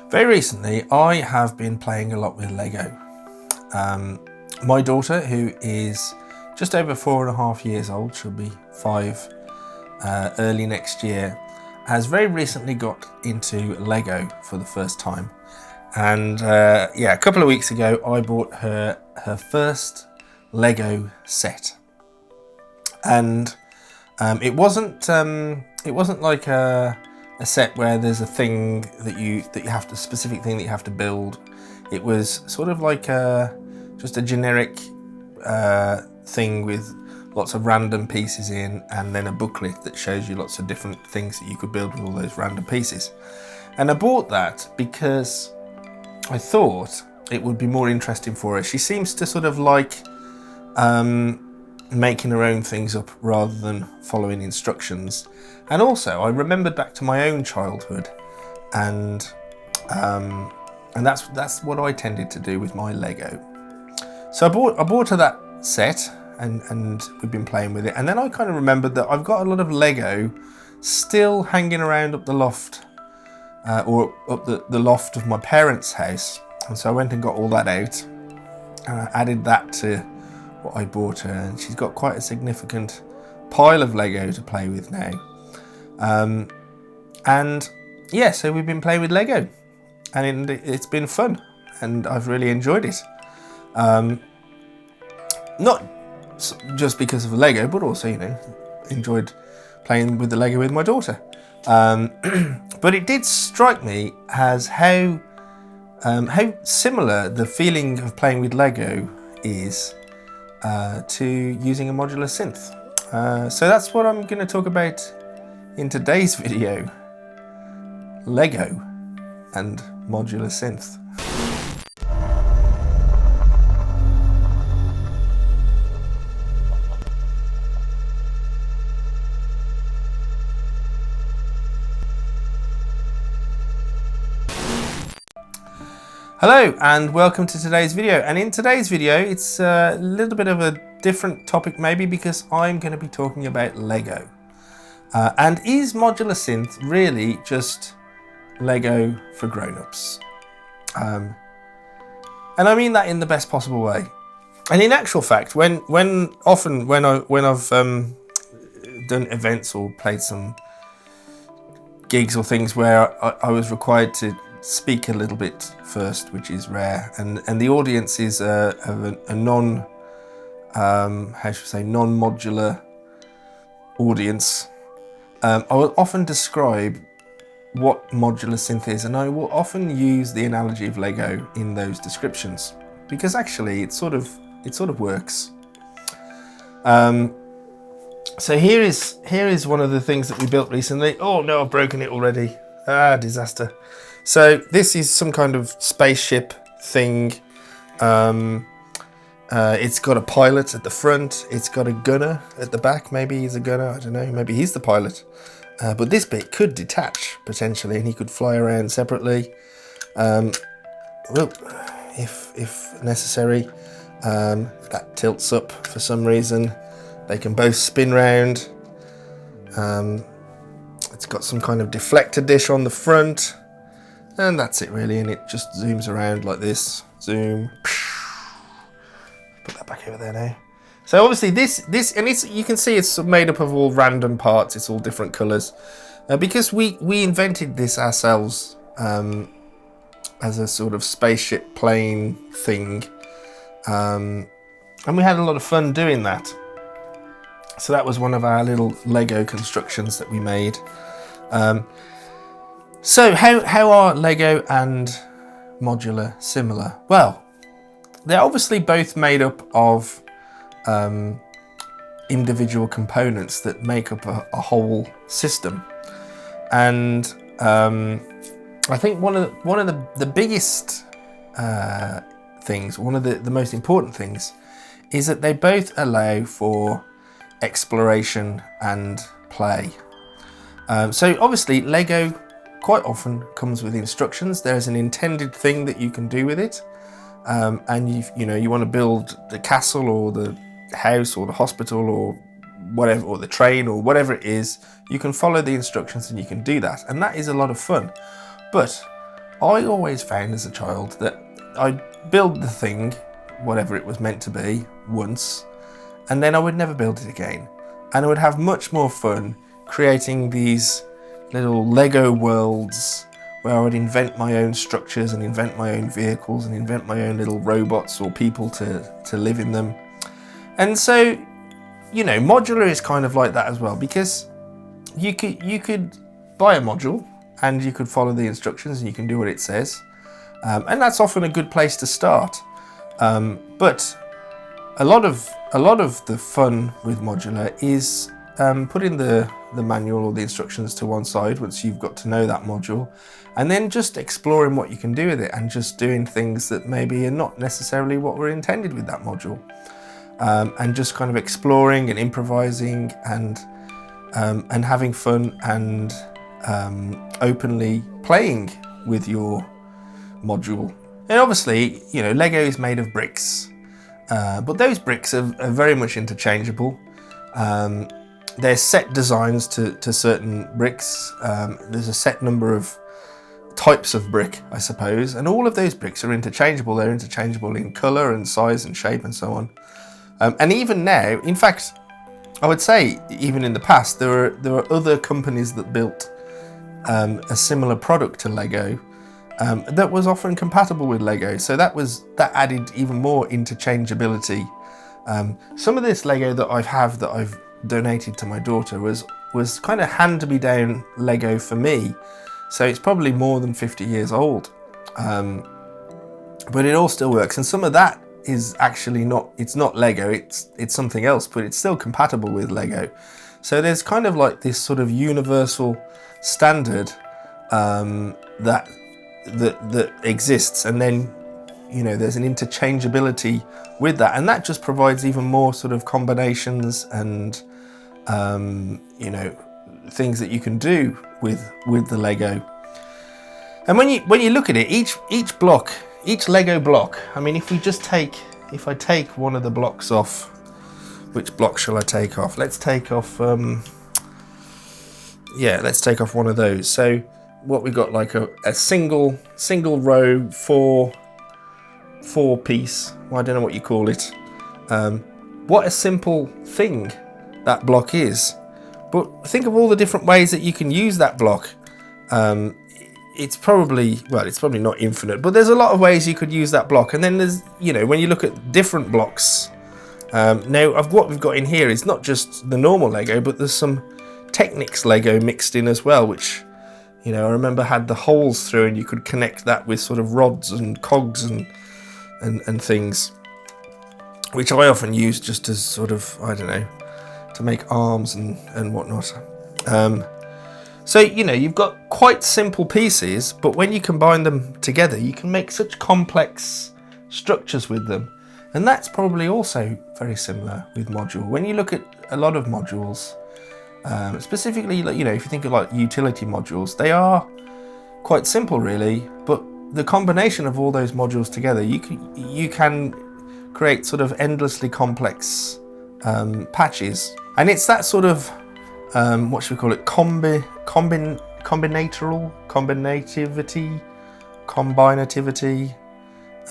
Very recently, I have been playing a lot with Lego. My daughter, who is just over 4.5 years old, she'll be 5 early next year, has very recently got into Lego for the first time. And yeah, a couple of weeks ago, I bought her first Lego set. And it wasn't like a set where there's a thing that you have to, specific thing that you have to build. It was sort of like just a generic thing with lots of random pieces in, and then a booklet that shows you lots of different things that you could build with all those random pieces. And I bought that because I thought it would be more interesting for her. She seems to sort of like making her own things up rather than following instructions. And also, I remembered back to my own childhood, and that's what I tended to do with my Lego. So I bought her that set, and we've been playing with it. And then I kind of remembered that I've got a lot of Lego still hanging around up the loft, or up the loft of my parents' house. And so I went and got all that out, and I added that to what I bought her, and she's got quite a significant pile of Lego to play with now. And yeah, so we've been playing with Lego, and it's been fun, and I've really enjoyed it. Not just because of Lego, but also, you know, enjoyed playing with the Lego with my daughter. But it did strike me as how similar the feeling of playing with Lego is to using a modular synth. So that's what I'm going to talk about in today's video: Lego and modular synth. Hello and welcome to today's video. And in today's video, it's a little bit of a different topic maybe, because I'm going to be talking about Lego. And is modular synth really just Lego for grown-ups? And I mean that in the best possible way. And in actual fact, when I've done events or played some gigs or things where I was required to speak a little bit first, which is rare, and the audience is a non non-modular audience, I will often describe what modular synth is, and I will often use the analogy of Lego in those descriptions, because actually it sort of works. So here is one of the things that we built recently. Oh no, I've broken it already. Disaster. So this is some kind of spaceship thing. It's got a pilot at the front. It's got a gunner at the back. Maybe he's a gunner. I don't know. Maybe he's the pilot. But this bit could detach potentially, and he could fly around separately, if necessary. That tilts up for some reason. They can both spin round. It's got some kind of deflector dish on the front. And that's it really, and it just zooms around like this. Zoom. Put that back over there now. So obviously this and you can see it's made up of all random parts. It's all different colours, because we invented this ourselves as a sort of spaceship plane thing, and we had a lot of fun doing that. So that was one of our little Lego constructions that we made. So how are Lego and modular similar? Well, they're obviously both made up of individual components that make up a whole system. And I think one of the biggest things, one of the most important things, is that they both allow for exploration and play. So obviously Lego quite often comes with instructions. There's an intended thing that you can do with it, and you want to build the castle or the house or the hospital or whatever, or the train or whatever it is. You can follow the instructions and you can do that, and that is a lot of fun. But I always found as a child that I'd build the thing, whatever it was meant to be, once, and then I would never build it again. And I would have much more fun creating these little Lego worlds where I would invent my own structures and invent my own vehicles and invent my own little robots or people to live in them. And so, you know, modular is kind of like that as well, because you could buy a module and you could follow the instructions and you can do what it says. And that's often a good place to start. But a lot of the fun with modular is putting the manual or the instructions to one side once you've got to know that module, and then just exploring what you can do with it and just doing things that maybe are not necessarily what were intended with that module. And just kind of exploring and improvising and having fun and openly playing with your module. And obviously, you know, Lego is made of bricks, but those bricks are very much interchangeable. There's set designs to certain bricks. There's a set number of types of brick, I suppose, and all of those bricks are interchangeable. They're interchangeable in colour and size and shape and so on. And even now, in fact, I would say even in the past, there were other companies that built a similar product to Lego that was often compatible with Lego. So that added even more interchangeability. Some of this Lego that I've donated to my daughter was kind of hand-me-down Lego for me. So it's probably more than 50 years old. But it all still works. And some of that is actually it's not Lego, it's something else, but it's still compatible with Lego. So there's kind of like this sort of universal standard that exists, and then, you know, there's an interchangeability with that, and that just provides even more sort of combinations and you know, things that you can do with the Lego. And when you look at it, each Lego block, I mean, if I take one of the blocks off, which block shall I take off? Let's take off let's take off one of those. So what we got, like a single row four piece, well, I don't know what you call it. What a simple thing that block is. But think of all the different ways that you can use that block. It's probably not infinite, but there's a lot of ways you could use that block. And then there's, you know, when you look at different blocks, now what we've got in here is not just the normal Lego, but there's some Technics Lego mixed in as well, which, you know, I remember had the holes through, and you could connect that with sort of rods and cogs and things, which I often use just as sort of, I don't know, to make arms and whatnot. So, you know, you've got quite simple pieces, but when you combine them together, you can make such complex structures with them. And that's probably also very similar with module. When you look at a lot of modules, specifically, like, you know, if you think of like utility modules, they are quite simple really, but the combination of all those modules together, you can create sort of endlessly complex patches. And it's that sort of what should we call it? Combinativity.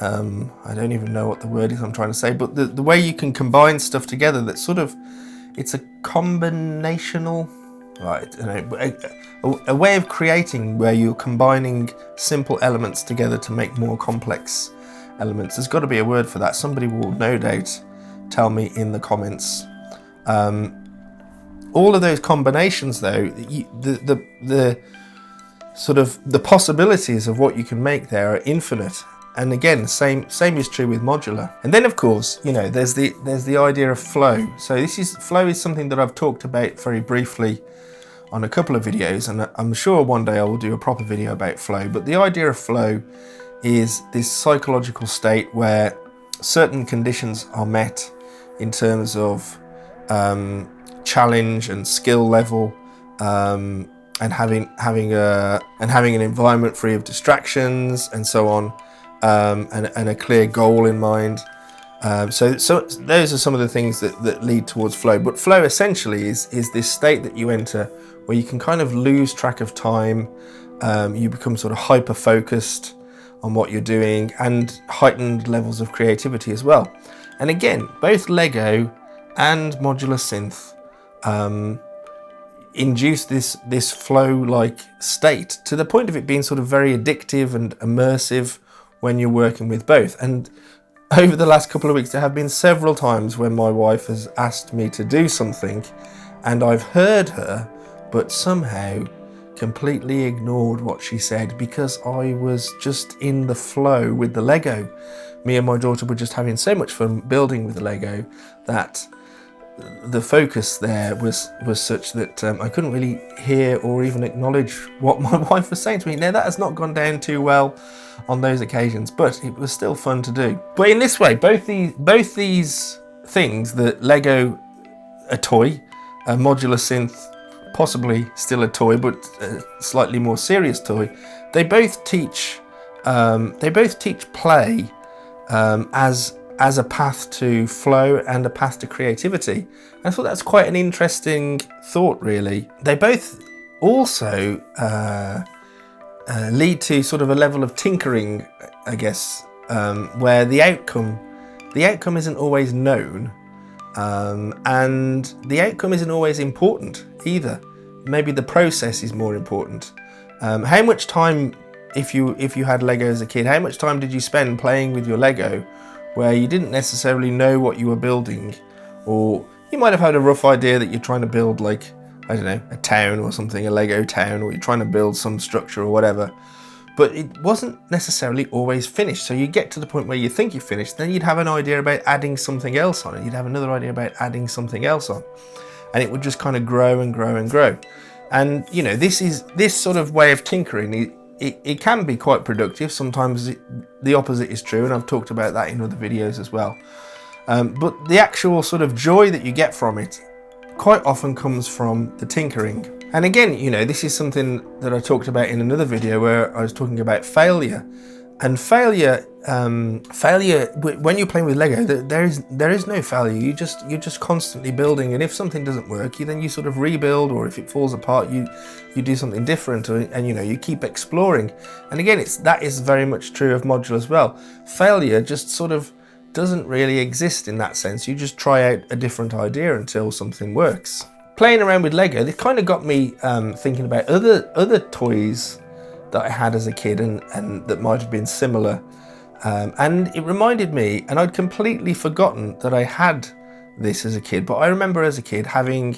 I don't even know what the word is I'm trying to say, but the way you can combine stuff together, that sort of, it's a combinational, right? You know, a way of creating where you're combining simple elements together to make more complex elements. There's got to be a word for that. Somebody will no doubt tell me in the comments. All of those combinations, though, the sort of the possibilities of what you can make there are infinite. And again, same is true with modular. And then, of course, you know, there's the idea of flow. So flow is something that I've talked about very briefly on a couple of videos, and I'm sure one day I will do a proper video about flow. But the idea of flow is this psychological state where certain conditions are met in terms of challenge and skill level, and having an environment free of distractions and so on, and a clear goal in mind. So those are some of the things that lead towards flow. But flow essentially is this state that you enter where you can kind of lose track of time, You become sort of hyper focused on what you're doing, and heightened levels of creativity as well. And again, both Lego and Modular Synth induce this flow-like state, to the point of it being sort of very addictive and immersive when you're working with both. And over the last couple of weeks, there have been several times when my wife has asked me to do something and I've heard her, but somehow completely ignored what she said because I was just in the flow with the Lego. Me and my daughter were just having so much fun building with the Lego that the focus there was such that I couldn't really hear or even acknowledge what my wife was saying to me. Now, that has not gone down too well on those occasions, but it was still fun to do. But in this way, both these things, the Lego, a toy, a Modular Synth, possibly still a toy, but a slightly more serious toy, they both teach play as a path to flow and a path to creativity. And I thought that's quite an interesting thought, really. They both also lead to sort of a level of tinkering, I guess, where the outcome isn't always known, and the outcome isn't always important either. Maybe the process is more important. How much time, if you had Lego as a kid, how much time did you spend playing with your Lego where you didn't necessarily know what you were building, or you might have had a rough idea that you're trying to build, like, I don't know, a town or something, a Lego town, or you're trying to build some structure or whatever, but it wasn't necessarily always finished. So you get to the point where you think you're finished, then you'd have an idea about adding something else on it. You'd have another idea about adding something else on, and it would just kind of grow and grow and grow. And, you know, this sort of way of tinkering, it can be quite productive. Sometimes the opposite is true, and I've talked about that in other videos as well. But the actual sort of joy that you get from it quite often comes from the tinkering. And again, you know, this is something that I talked about in another video where I was talking about failure. And failure, when you're playing with Lego, there is no failure. You're just constantly building, and if something doesn't work, then you sort of rebuild, or if it falls apart, you do something different, and you know, you keep exploring. And again, that is very much true of Modular as well. Failure just sort of doesn't really exist in that sense. You just try out a different idea until something works. Playing around with Lego, it kind of got me thinking about other toys that I had as a kid and that might have been similar. And it reminded me, and I'd completely forgotten that I had this as a kid, but I remember as a kid having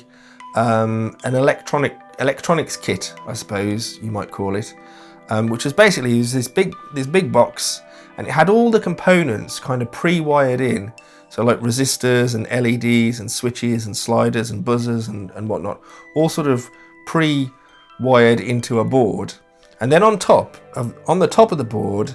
an electronics kit, I suppose you might call it, which was basically this big box, and it had all the components kind of pre-wired in. So like resistors and LEDs and switches and sliders and buzzers and whatnot, all sort of pre-wired into a board. And then on the top of the board,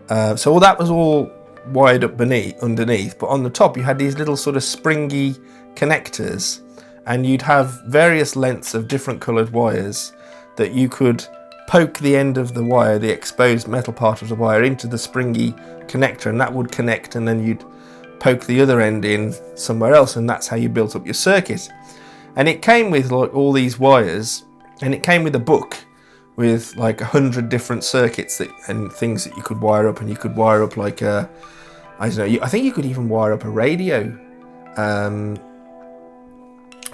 so all that was all wired up underneath, but on the top you had these little sort of springy connectors, and you'd have various lengths of different coloured wires that you could poke the end of the wire, the exposed metal part of the wire, into the springy connector, and that would connect, and then you'd poke the other end in somewhere else, and that's how you built up your circuit. And it came with like all these wires, and it came with a book with like 100 different circuits and things that you could wire up, and you could wire up like I don't know, I think you could even wire up a radio,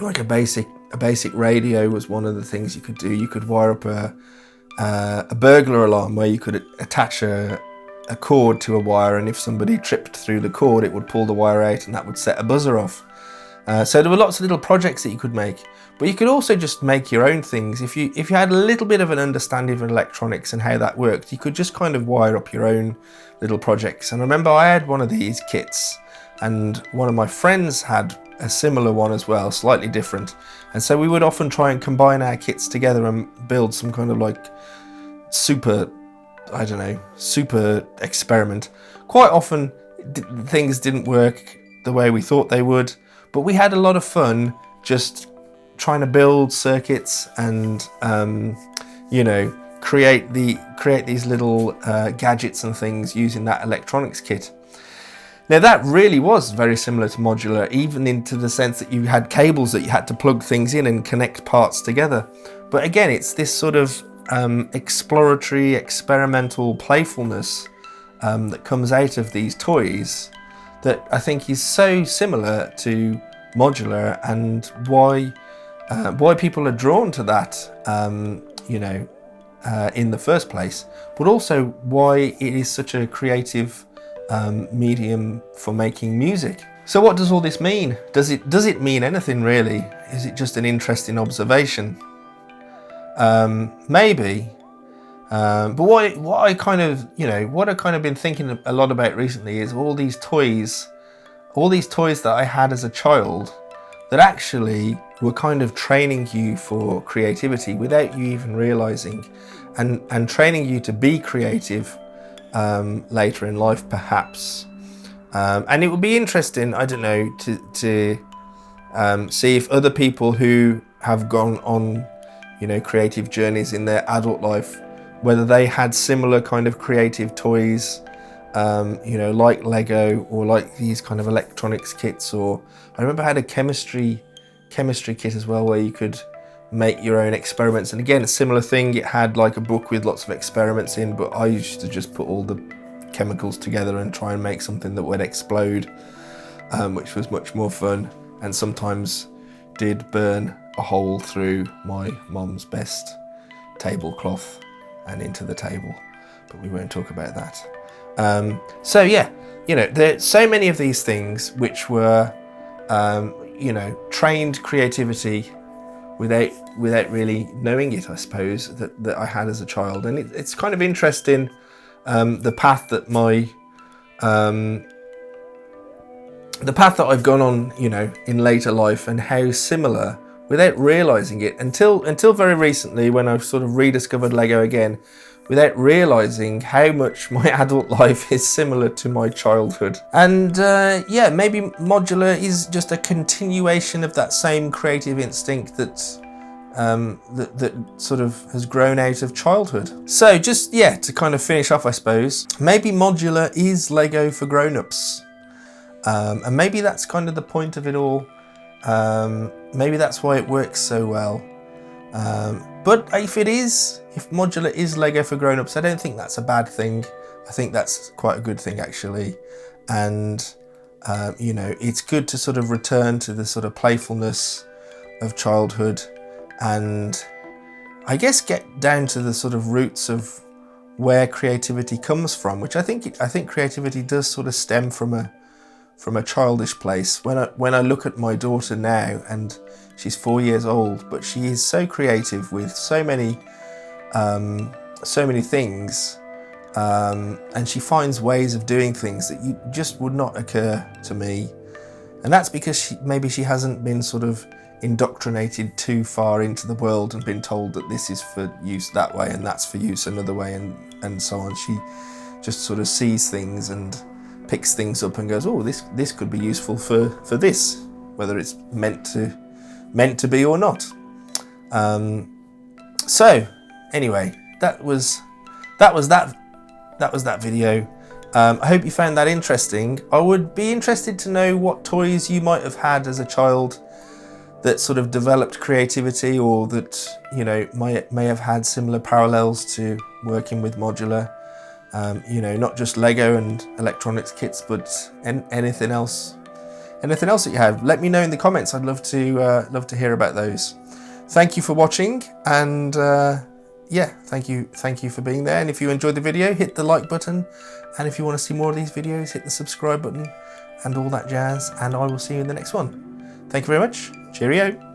like a basic radio was one of the things you could do. You could wire up a burglar alarm where you could attach a cord to a wire, and if somebody tripped through the cord, it would pull the wire out, and that would set a buzzer off. So there were lots of little projects that you could make, but you could also just make your own things. If you had a little bit of an understanding of electronics and how that worked, you could just kind of wire up your own little projects. And I remember I had one of these kits, and one of my friends had a similar one as well, slightly different. And so we would often try and combine our kits together and build some kind of like super experiment. Quite often things didn't work the way we thought they would, but we had a lot of fun just trying to build circuits and you know, create these little gadgets and things using that electronics kit. Now that really was very similar to Modular, even into the sense that you had cables that you had to plug things in and connect parts together. But again, it's this sort of exploratory, experimental playfulness that comes out of these toys that I think is so similar to modular, and why people are drawn to that, in the first place, but also why it is such a creative medium for making music. So what does all this mean? Does it mean anything really? Is it just an interesting observation? Maybe. But what I kind of been thinking a lot about recently is all these toys that I had as a child that actually were kind of training you for creativity without you even realizing, and training you to be creative later in life, perhaps. And it would be interesting, I don't know, to see if other people who have gone on, creative journeys in their adult life, whether they had similar kind of creative toys, like Lego or like these kind of electronics kits. Or I remember I had a chemistry kit as well, where you could make your own experiments. And again, a similar thing, it had like a book with lots of experiments in, but I used to just put all the chemicals together and try and make something that would explode, which was much more fun, and sometimes did burn a hole through my mum's best tablecloth and into the table, but we won't talk about that. So yeah, there's so many of these things which were trained creativity without really knowing it, I suppose, that I had as a child. And it's kind of interesting, the path that I've gone on, in later life, and how similar, without realizing it, until very recently, when I've sort of rediscovered Lego again, without realizing how much my adult life is similar to my childhood. And yeah, maybe modular is just a continuation of that same creative instinct that sort of has grown out of childhood. So just, to kind of finish off, I suppose, maybe modular is Lego for grown-ups. And maybe that's kind of the point of it all. Maybe that's why it works so well. But if modular is Lego for grown-ups, I don't think that's a bad thing. I think that's quite a good thing, actually. And it's good to sort of return to the sort of playfulness of childhood, and I guess get down to the sort of roots of where creativity comes from, which I think creativity does sort of stem from a childish place. When I look at my daughter now, and she's 4 years old, but she is so creative with so many things, and she finds ways of doing things that just would not occur to me. And that's because maybe she hasn't been sort of indoctrinated too far into the world and been told that this is for use that way and that's for use another way, and so on. She just sort of sees things and picks things up and goes, oh, this could be useful for this, whether it's meant to be or not. So anyway, that was that video. I hope you found that interesting. I would be interested to know what toys you might have had as a child that sort of developed creativity, or that may have had similar parallels to working with modular. Not just Lego and electronics kits, but anything else that you have. Let me know in the comments. I'd love to hear about those. Thank you for watching, and thank you for being there. And if you enjoyed the video, hit the like button, and if you want to see more of these videos, hit the subscribe button and all that jazz, and I will see you in the next one. Thank you very much. Cheerio.